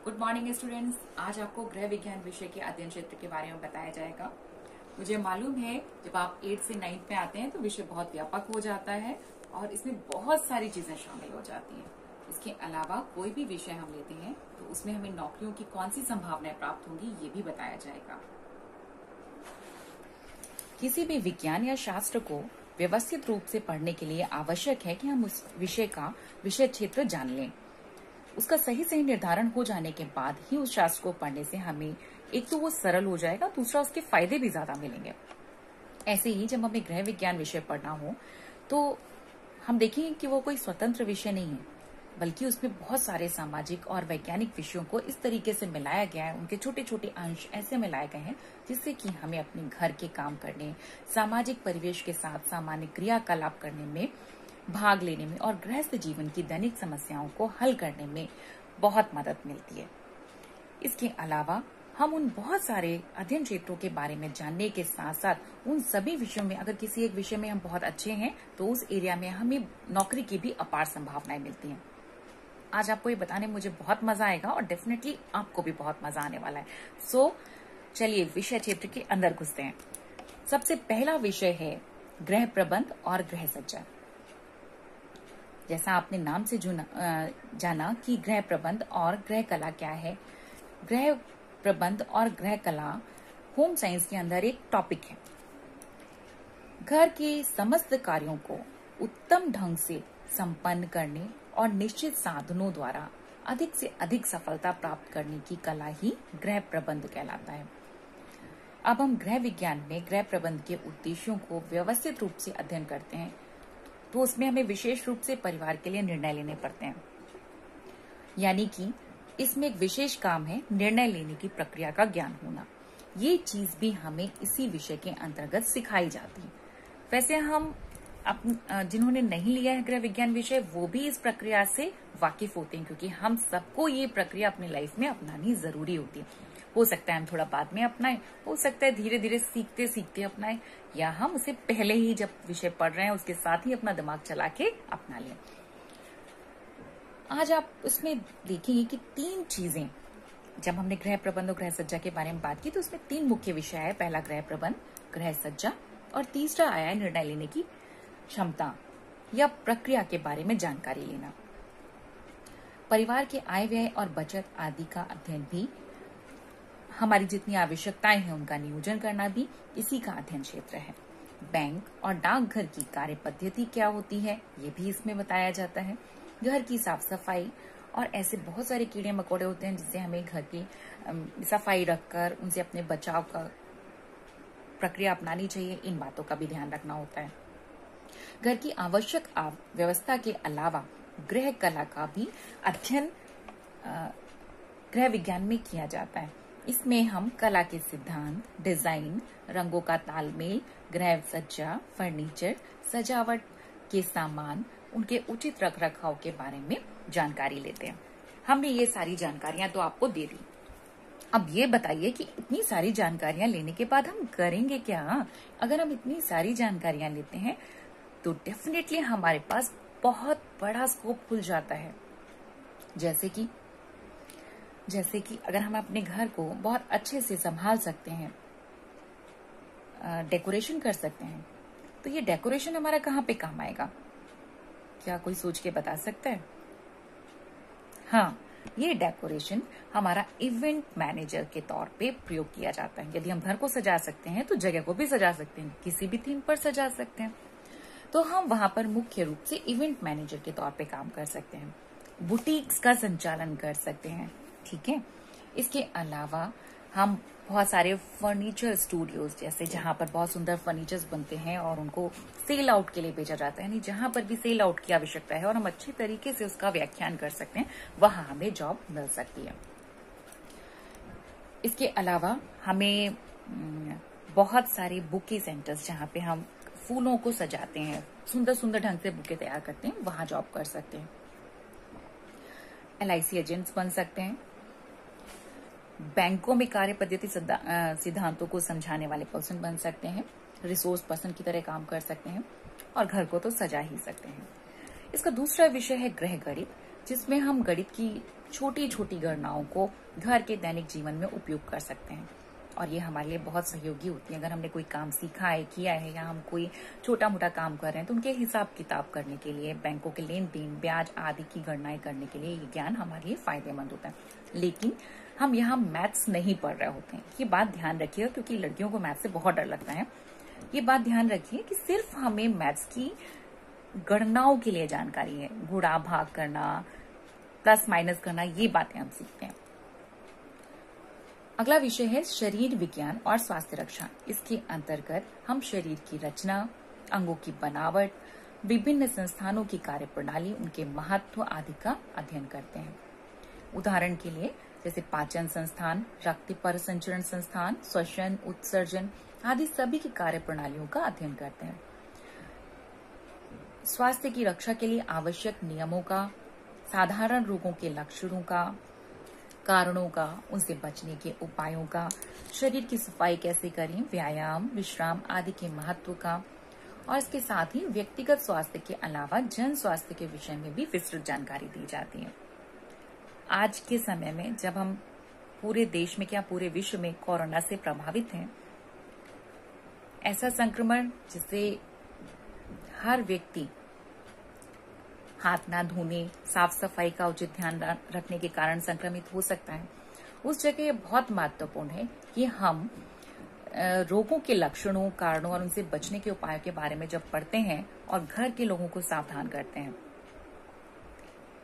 Good morning students. आज आपको गृह विज्ञान विषय के अध्ययन क्षेत्र के बारे में बताया जाएगा। मुझे मालूम है जब आप 8th से 9th में आते हैं तो विषय बहुत व्यापक हो जाता है और इसमें बहुत सारी चीजें शामिल हो जाती हैं। इसके अलावा कोई भी विषय हम लेते हैं तो उसमें हमें नौकरियों की कौन सी संभावनाएं प्राप्त होंगी ये भी बताया जाएगा। किसी भी विज्ञान या शास्त्र को व्यवस्थित रूप से पढ़ने के लिए आवश्यक है कि हम उस विषय का विषय क्षेत्र जान लें। उसका सही सही निर्धारण हो जाने के बाद ही उस शास्त्र को पढ़ने से हमें एक तो वो सरल हो जाएगा, दूसरा उसके फायदे भी ज्यादा मिलेंगे। ऐसे ही जब हमें गृह विज्ञान विषय पढ़ना हो तो हम देखेंगे कि वो कोई स्वतंत्र विषय नहीं है, बल्कि उसमें बहुत सारे सामाजिक और वैज्ञानिक विषयों को इस तरीके से मिलाया गया है, उनके छोटे छोटे अंश ऐसे मिलाए गए हैं जिससे कि हमें अपने घर के काम करने, सामाजिक परिवेश के साथ सामान्य क्रियाकलाप करने में, भाग लेने में और गृहस्थ जीवन की दैनिक समस्याओं को हल करने में बहुत मदद मिलती है। इसके अलावा हम उन बहुत सारे अध्ययन क्षेत्रों के बारे में जानने के साथ साथ उन सभी विषयों में अगर किसी एक विषय में हम बहुत अच्छे हैं तो उस एरिया में हमें नौकरी की भी अपार संभावनाएं मिलती हैं। आज आपको ये बताने मुझे बहुत मजा आएगा और डेफिनेटली आपको भी बहुत मजा आने वाला है। सो चलिए विषय क्षेत्र के अंदर घुसते हैं। सबसे पहला विषय है गृह प्रबंध और गृह सज्जा। जैसा आपने नाम से जाना कि गृह प्रबंध और गृह कला क्या है। गृह प्रबंध और गृह कला होम साइंस के अंदर एक टॉपिक है। घर के समस्त कार्यों को उत्तम ढंग से संपन्न करने और निश्चित साधनों द्वारा अधिक से अधिक सफलता प्राप्त करने की कला ही गृह प्रबंध कहलाता है। अब हम गृह विज्ञान में गृह प्रबंध के उद्देश्यों को व्यवस्थित रूप से अध्ययन करते हैं तो उसमें हमें विशेष रूप से परिवार के लिए निर्णय लेने पड़ते हैं। यानी कि इसमें एक विशेष काम है निर्णय लेने की प्रक्रिया का ज्ञान होना। ये चीज भी हमें इसी विषय के अंतर्गत सिखाई जाती है। वैसे हम जिन्होंने नहीं लिया है गृह विज्ञान विषय वो भी इस प्रक्रिया से वाकिफ होते हैं, क्योंकि हम सबको ये प्रक्रिया अपनी लाइफ में अपनानी जरूरी होती है। हो सकता है हम थोड़ा बाद में अपनाएं, हो सकता है धीरे धीरे सीखते सीखते अपनाएं, या हम उसे पहले ही जब विषय पढ़ रहे हैं उसके साथ ही अपना दिमाग चला के अपना लें। आज आप उसमें देखेंगे कि 3 चीजें, जब हमने गृह प्रबंध और गृह सज्जा के बारे में बात की तो उसमें 3 मुख्य विषय है। पहला गृह प्रबंध, गृह सज्जा और तीसरा आया है निर्णय लेने की क्षमता या प्रक्रिया के बारे में जानकारी लेना। परिवार के आय व्यय और बचत आदि का अध्ययन भी, हमारी जितनी आवश्यकताएं हैं उनका नियोजन करना भी इसी का अध्ययन क्षेत्र है। बैंक और डाकघर की कार्य पद्धति क्या होती है ये भी इसमें बताया जाता है। घर की साफ सफाई और ऐसे बहुत सारे कीड़े मकोड़े होते हैं जिससे हमें घर की सफाई रखकर उनसे अपने बचाव का प्रक्रिया अपनानी चाहिए, इन बातों का भी ध्यान रखना होता है। घर की आवश्यक व्यवस्था के अलावा गृह कला का भी अध्ययन गृह विज्ञान में किया जाता है। इसमें हम कला के सिद्धांत, डिजाइन, रंगों का तालमेल, गृह सज्जा, फर्नीचर, सजावट के सामान, उनके उचित रख रखाव के बारे में जानकारी लेते हैं। हमने ये सारी जानकारियां तो आपको दे दी। अब ये बताइए कि इतनी सारी जानकारियां लेने के बाद हम करेंगे क्या? अगर हम इतनी सारी जानकारियां लेते हैं तो डेफिनेटली हमारे पास बहुत बड़ा स्कोप खुल जाता है। जैसे कि अगर हम अपने घर को बहुत अच्छे से संभाल सकते हैं, डेकोरेशन कर सकते हैं, तो ये डेकोरेशन हमारा कहाँ पे काम आएगा? क्या कोई सोच के बता सकता है? हाँ, ये डेकोरेशन हमारा इवेंट मैनेजर के तौर पे प्रयोग किया जाता है। यदि हम घर को सजा सकते हैं तो जगह को भी सजा सकते हैं, किसी भी थीम पर सजा सकते हैं। तो हम वहां पर मुख्य रूप से इवेंट मैनेजर के तौर पे काम कर सकते हैं, बुटीक्स का संचालन कर सकते हैं। ठीक है। इसके अलावा हम बहुत सारे फर्नीचर स्टूडियोज, जैसे जहां पर बहुत सुंदर फर्नीचर्स बनते हैं और उनको सेल आउट के लिए भेजा जाता है, यानी जहां पर भी सेल आउट की आवश्यकता है और हम अच्छे तरीके से उसका व्याख्यान कर सकते हैं, वहां हमें जॉब मिल सकती है। इसके अलावा हमें बहुत सारे बुके सेंटर्स, जहां पे हम फूलों को सजाते हैं, सुंदर सुंदर ढंग से बुके तैयार करते हैं, वहां जॉब कर सकते हैं। LIC एजेंट्स बन सकते हैं। बैंकों में कार्य पद्धति सिद्धांतों को समझाने वाले पर्सन बन सकते हैं। रिसोर्स पर्सन की तरह काम कर सकते हैं और घर को तो सजा ही सकते हैं। इसका दूसरा विषय है गृह गणित, जिसमें हम गणित की छोटी छोटी गणनाओं को घर के दैनिक जीवन में उपयोग कर सकते हैं और ये हमारे लिए बहुत सहयोगी होती है। अगर हमने कोई काम सीखा है, किया है या हम कोई छोटा मोटा काम कर रहे हैं तो उनके हिसाब किताब करने के लिए, बैंकों के लेन देन, ब्याज आदि की गणनाएं करने के लिए ये ज्ञान हमारे लिए फायदेमंद होता है। लेकिन हम यहाँ मैथ्स नहीं पढ़ रहे होते हैं, ये बात ध्यान रखिएगा, क्योंकि लड़कियों को मैथ्स से बहुत डर लगता है। ये बात ध्यान रखिए कि सिर्फ हमें मैथ्स की गणनाओं के लिए जानकारी है। गुणा भाग करना, प्लस माइनस करना, ये बातें हम सीखते हैं। अगला विषय है शरीर विज्ञान और स्वास्थ्य रक्षा। इसके अंतर्गत हम शरीर की रचना, अंगों की बनावट, विभिन्न संस्थानों की कार्यप्रणाली, उनके महत्व आदि का अध्ययन करते हैं। उदाहरण के लिए जैसे पाचन संस्थान, रक्त परिसंचरण संस्थान, श्वसन, उत्सर्जन आदि सभी की कार्यप्रणालियों का अध्ययन करते हैं। स्वास्थ्य की रक्षा के लिए आवश्यक नियमों का, साधारण रोगों के लक्षणों का, कारणों का, उनसे बचने के उपायों का, शरीर की सफाई कैसे करें, व्यायाम, विश्राम आदि के महत्व का, और इसके साथ ही व्यक्तिगत स्वास्थ्य के अलावा जन स्वास्थ्य के विषय में भी विस्तृत जानकारी दी जाती है। आज के समय में जब हम पूरे देश में क्या पूरे विश्व में कोरोना से प्रभावित हैं, ऐसा संक्रमण जिससे हर व्यक्ति हाथ ना धोने, साफ सफाई का उचित ध्यान रखने के कारण संक्रमित हो सकता है, उस जगह ये बहुत महत्वपूर्ण है कि हम रोगों के लक्षणों, कारणों और उनसे बचने के उपायों के बारे में जब पढ़ते हैं और घर के लोगों को सावधान करते हैं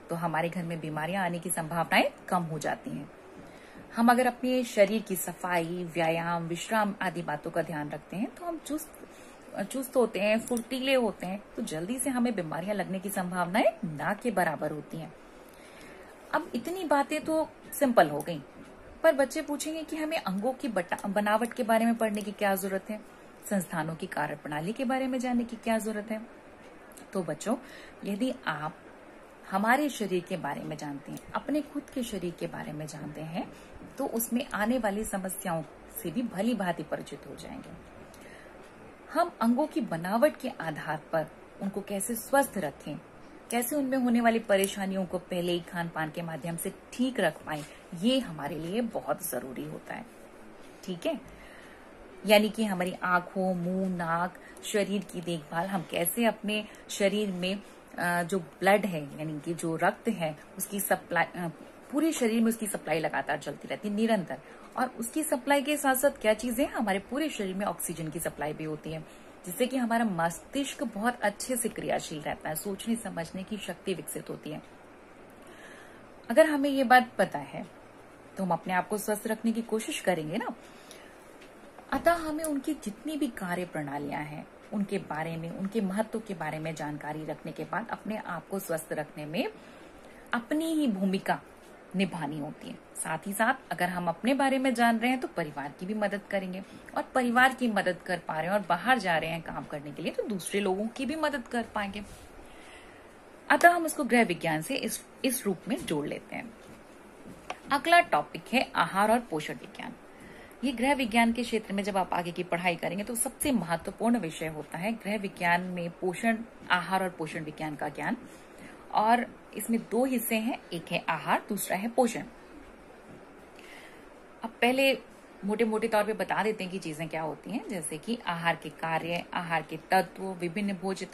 तो हमारे घर में बीमारियां आने की संभावनाएं कम हो जाती हैं। हम अगर अपने शरीर की सफाई, व्यायाम, विश्राम आदि बातों का ध्यान रखते हैं तो हम चुस्त होते हैं, फुर्तीले होते हैं, तो जल्दी से हमें बीमारियां लगने की संभावनाएं ना के बराबर होती हैं। अब इतनी बातें तो सिंपल हो गई, पर बच्चे पूछेंगे कि हमें अंगों की बनावट के बारे में पढ़ने की क्या जरूरत है, संस्थानों की कार्यप्रणाली के बारे में जानने की क्या जरूरत है। तो बच्चों, यदि आप हमारे शरीर के बारे में जानते हैं, अपने खुद के शरीर के बारे में जानते हैं, तो उसमें आने वाली समस्याओं से भी भली भांति परिचित हो जाएंगे। हम अंगों की बनावट के आधार पर उनको कैसे स्वस्थ रखें, कैसे उनमें होने वाली परेशानियों को पहले ही खान पान के माध्यम से ठीक रख पाएं, ये हमारे लिए बहुत जरूरी होता है। ठीक है, यानी कि हमारी आंखों, मुंह, नाक, शरीर की देखभाल हम कैसे अपने शरीर में जो ब्लड है, यानी कि जो रक्त है, उसकी सप्लाई, पूरे शरीर में उसकी सप्लाई लगातार चलती रहती है, निरंतर। और उसकी सप्लाई के साथ साथ क्या चीजें, हमारे पूरे शरीर में ऑक्सीजन की सप्लाई भी होती है, जिससे कि हमारा मस्तिष्क बहुत अच्छे से क्रियाशील रहता है, सोचने समझने की शक्ति विकसित होती है। अगर हमें ये बात पता है तो हम अपने आप को स्वस्थ रखने की कोशिश करेंगे ना। अतः हमें उनकी जितनी भी कार्य प्रणालियां हैं उनके बारे में, उनके महत्व के बारे में जानकारी रखने के बाद अपने आप को स्वस्थ रखने में अपनी ही भूमिका निभानी होती है। साथ ही साथ अगर हम अपने बारे में जान रहे हैं तो परिवार की भी मदद करेंगे, और परिवार की मदद कर पा रहे हैं और बाहर जा रहे हैं काम करने के लिए तो दूसरे लोगों की भी मदद कर पाएंगे। अतः हम इसको गृह विज्ञान से इस रूप में जोड़ लेते हैं। अगला टॉपिक है आहार और पोषण विज्ञान। ये गृह विज्ञान के क्षेत्र में जब आप आगे की पढ़ाई करेंगे तो सबसे महत्वपूर्ण विषय होता है गृह विज्ञान में पोषण, आहार और पोषण विज्ञान का ज्ञान। और इसमें दो हिस्से हैं, एक है आहार, दूसरा है पोषण। अब पहले मोटे मोटे तौर पे बता देते हैं कि चीजें क्या होती हैं, जैसे कि आहार के कार्य, आहार के तत्व, विभिन्न भोज्य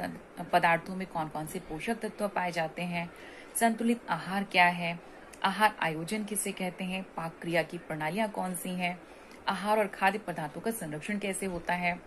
पदार्थों में कौन कौन से पोषक तत्व पाए जाते हैं, संतुलित आहार क्या है, आहार आयोजन किसे कहते हैं, पाक क्रिया की प्रणालियां कौन सी हैं, आहार और खाद्य पदार्थों का संरक्षण कैसे होता है,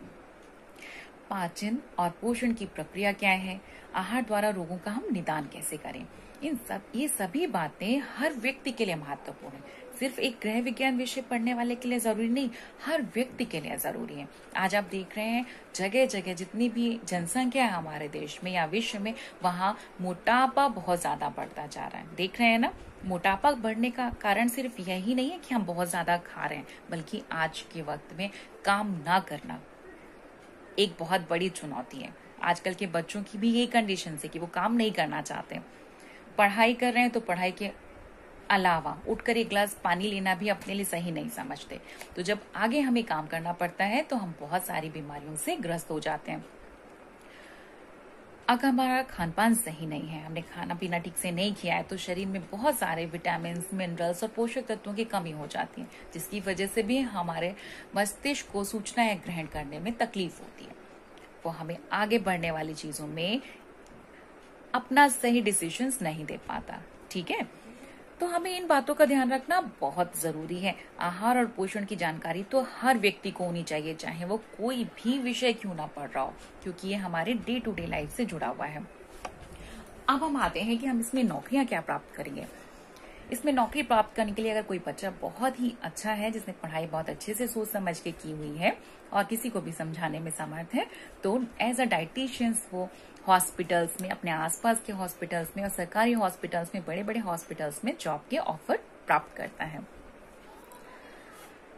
पाचन और पोषण की प्रक्रिया क्या है, आहार द्वारा रोगों का हम निदान कैसे करें। ये सभी बातें हर व्यक्ति के लिए महत्वपूर्ण है। सिर्फ एक गृह विज्ञान विषय पढ़ने वाले के लिए जरूरी नहीं, हर व्यक्ति के लिए जरूरी है। आज आप देख रहे हैं जगह जगह जितनी भी जनसंख्या है हमारे देश में या विश्व में, वहां मोटापा बहुत ज्यादा बढ़ता जा रहा है। देख रहे हैं ना, मोटापा बढ़ने का कारण सिर्फ यही नहीं है कि हम बहुत ज्यादा खा रहे हैं, बल्कि आज के वक्त में काम ना करना एक बहुत बड़ी चुनौती है। आजकल के बच्चों की भी यही कंडीशन है कि वो काम नहीं करना चाहते, पढ़ाई कर रहे हैं तो पढ़ाई के अलावा उठकर एक गिलास पानी लेना भी अपने लिए सही नहीं समझते। तो जब आगे हमें काम करना पड़ता है तो हम बहुत सारी बीमारियों से ग्रस्त हो जाते हैं। अगर हमारा खान पान सही नहीं है, हमने खाना पीना ठीक से नहीं किया है, तो शरीर में बहुत सारे विटामिन, मिनरल्स और पोषक तत्वों की कमी हो जाती है, जिसकी वजह से भी हमारे मस्तिष्क को सूचनाएं ग्रहण करने में तकलीफ होती है। वो हमें आगे बढ़ने वाली चीजों में अपना सही डिसीजंस नहीं दे पाता। ठीक है, तो हमें इन बातों का ध्यान रखना बहुत जरूरी है। आहार और पोषण की जानकारी तो हर व्यक्ति को होनी चाहिए, चाहे वो कोई भी विषय क्यों ना पढ़ रहा हो, क्योंकि ये हमारे डे टू डे लाइफ से जुड़ा हुआ है। अब हम आते हैं कि हम इसमें नौकरियां क्या प्राप्त करेंगे। इसमें नौकरी प्राप्त करने के लिए अगर कोई बच्चा बहुत ही अच्छा है, जिसने पढ़ाई बहुत अच्छे से सोच समझ के की हुई है और किसी को भी समझाने में समर्थ है, तो एज अ डाइटिशियंस वो हॉस्पिटल्स में, अपने आसपास के हॉस्पिटल्स में और सरकारी हॉस्पिटल्स में, बड़े बड़े हॉस्पिटल्स में जॉब के ऑफर प्राप्त करता है।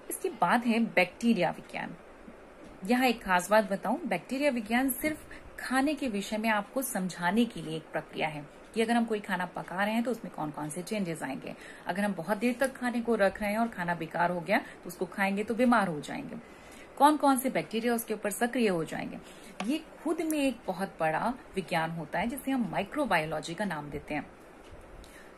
इसके बाद है बैक्टीरिया विज्ञान। यहाँ एक खास बात बताऊं, बैक्टीरिया विज्ञान सिर्फ खाने के विषय में आपको समझाने के लिए एक प्रक्रिया है कि अगर हम कोई खाना पका रहे हैं तो उसमें कौन कौन से चेंजेस आएंगे। अगर हम बहुत देर तक खाने को रख रहे हैं और खाना बेकार हो गया तो उसको खाएंगे तो बीमार हो जाएंगे। कौन कौन से बैक्टीरिया उसके ऊपर सक्रिय हो जाएंगे, ये खुद में एक बहुत बड़ा विज्ञान होता है, जिसे हम माइक्रोबायोलॉजी का नाम देते हैं।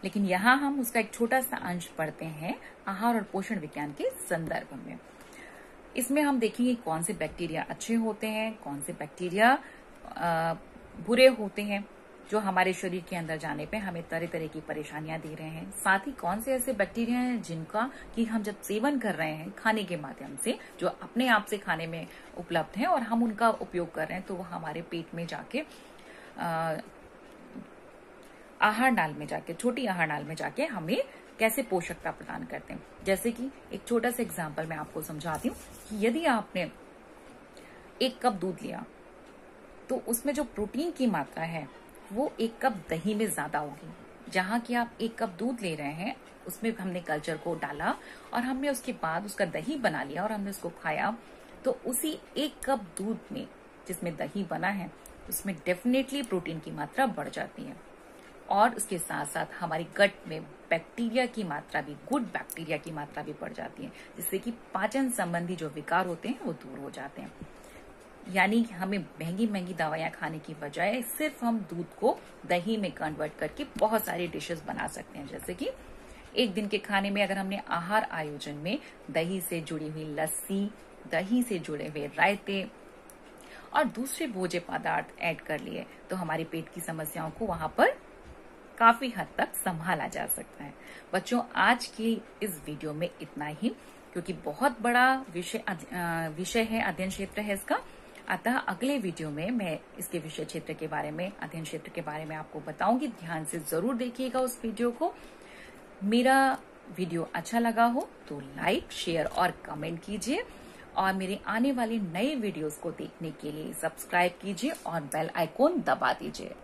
लेकिन यहाँ हम उसका एक छोटा सा अंश पढ़ते हैं आहार और पोषण विज्ञान के संदर्भ में। इसमें हम देखेंगे कौन से बैक्टीरिया अच्छे होते हैं, कौन से बैक्टीरिया बुरे होते हैं, जो हमारे शरीर के अंदर जाने पे हमें तरह तरह की परेशानियां दे रहे हैं। साथ ही कौन से ऐसे बैक्टीरिया हैं जिनका कि हम जब सेवन कर रहे हैं खाने के माध्यम से, जो अपने आप से खाने में उपलब्ध है और हम उनका उपयोग कर रहे हैं, तो वो हमारे पेट में जाके आहार नाल में जाके, छोटी आहार नाल में जाके हमें कैसे पोषकता प्रदान करते हैं। जैसे कि एक छोटा सा एग्जाम्पल मैं आपको समझाती हूँ कि यदि आपने 1 कप दूध लिया तो उसमें जो प्रोटीन की मात्रा है वो 1 कप दही में ज्यादा होगी। जहां कि आप 1 कप दूध ले रहे हैं, उसमें हमने कल्चर को डाला और हमने उसके बाद उसका दही बना लिया और हमने उसको खाया, तो उसी 1 कप दूध में जिसमें दही बना है उसमें डेफिनेटली प्रोटीन की मात्रा बढ़ जाती है। और उसके साथ साथ हमारी गट में बैक्टीरिया की मात्रा भी, गुड बैक्टीरिया की मात्रा भी बढ़ जाती है, जिससे कि पाचन संबंधी जो विकार होते हैं वो दूर हो जाते हैं। यानी कि हमें महंगी महंगी दवाइयां खाने की बजाय सिर्फ हम दूध को दही में कन्वर्ट करके बहुत सारी डिशेस बना सकते हैं। जैसे कि एक दिन के खाने में अगर हमने आहार आयोजन में दही से जुड़ी हुई लस्सी, दही से जुड़े हुए रायते और दूसरे भोज्य पदार्थ ऐड कर लिए, तो हमारे पेट की समस्याओं को वहां पर काफी हद तक संभाला जा सकता है। बच्चों, आज की इस वीडियो में इतना ही, क्योंकि बहुत बड़ा विषय है, अध्ययन क्षेत्र है इसका। अतः अगले वीडियो में मैं इसके विषय क्षेत्र के बारे में, अध्ययन क्षेत्र के बारे में आपको बताऊंगी। ध्यान से जरूर देखिएगा उस वीडियो को। मेरा वीडियो अच्छा लगा हो तो लाइक, शेयर और कमेंट कीजिए, और मेरे आने वाले नए वीडियोस को देखने के लिए सब्सक्राइब कीजिए और बेल आइकॉन दबा दीजिए।